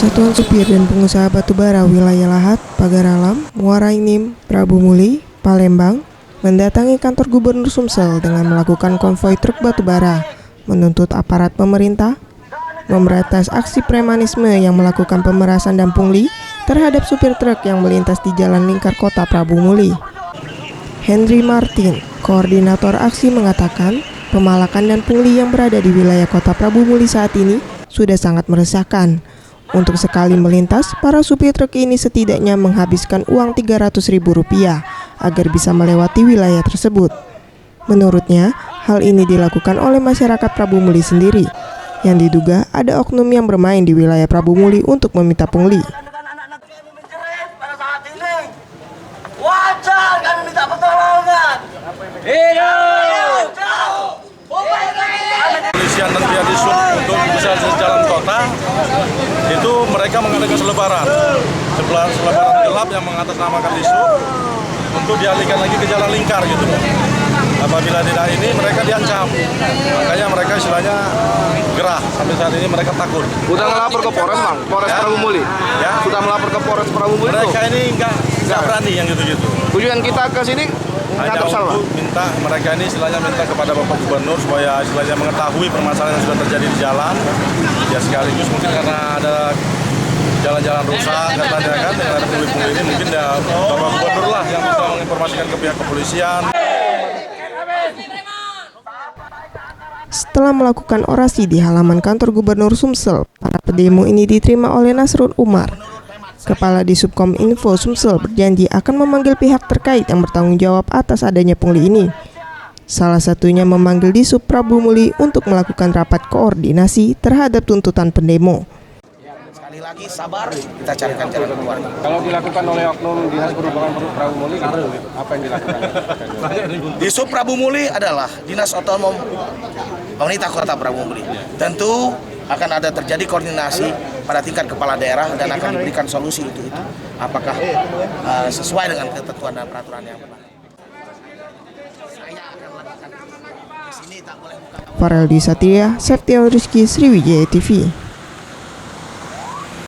Persatuan Supir dan Pengusaha Batubara Wilayah Lahat, Pagar Alam, Muara Enim, Prabu Muli, Palembang mendatangi kantor Gubernur Sumsel dengan melakukan konvoi truk batubara, menuntut aparat pemerintah memberantas aksi premanisme yang melakukan pemerasan dan pungli terhadap supir truk yang melintas di Jalan Lingkar Kota Prabu Muli. Henry Martin, koordinator aksi, mengatakan pemalakan dan pungli yang berada di wilayah Kota Prabu Muli saat ini sudah sangat meresahkan. Untuk sekali melintas, para supir truk ini setidaknya menghabiskan uang Rp300.000 agar bisa melewati wilayah tersebut. Menurutnya, hal ini dilakukan oleh masyarakat Prabu Muli sendiri, yang diduga ada oknum yang bermain di wilayah Prabu Muli untuk meminta pungli. Wajar kami minta pertolongan. Polisian dan pihak Dishub untuk bisa jalan kota itu mereka mengadakan selebaran gelap yang mengatasnamakan Dishub untuk dialihkan lagi ke jalan lingkar gitu. Apabila tidak ini mereka diancam, makanya mereka istilahnya gerah. Sampai saat ini mereka takut. Sudah melapor ke Polres, Bang? Polres ya? Prabu Muli? Ya? Sudah melapor ke Polres Prabu Muli? Mereka ini nggak berani yang gitu-gitu. Tujuan kita ke sini hanya untuk minta, mereka ini istilahnya minta kepada Bapak Gubernur supaya istilahnya mengetahui permasalahan yang sudah terjadi di jalan. Ya sekaligus mungkin karena ada jalan-jalan rusak, katanya kan, dengan ada pungli-pungli ini mungkin ya Bapak Gubernur lah yang bisa menginformasikan ke pihak kepolisian. Setelah melakukan orasi di halaman kantor Gubernur Sumsel, para pendemo ini diterima oleh Nasrul Umar. Kepala Disubkominfo Sumsel berjanji akan memanggil pihak terkait yang bertanggung jawab atas adanya pungli ini. Salah satunya memanggil Disub Prabu Muli untuk melakukan rapat koordinasi terhadap tuntutan pendemo. Sekali lagi sabar, kita carikan jalan keluar. Kalau dilakukan oleh oknum Dinas Perhubungan Prabu Muli, apa yang dilakukan? Disub Prabu Muli adalah Dinas Otonom Pemerintah Kota Prabu Muli. Tentu akan ada terjadi koordinasi pada tingkat kepala daerah dan akan diberikan solusi untuk itu. Apakah sesuai dengan ketentuan dan peraturan yang berlaku. Saya akan lakukan di sini tak boleh buka. Farel Di Satria, Septian Rizky, Sriwijaya TV.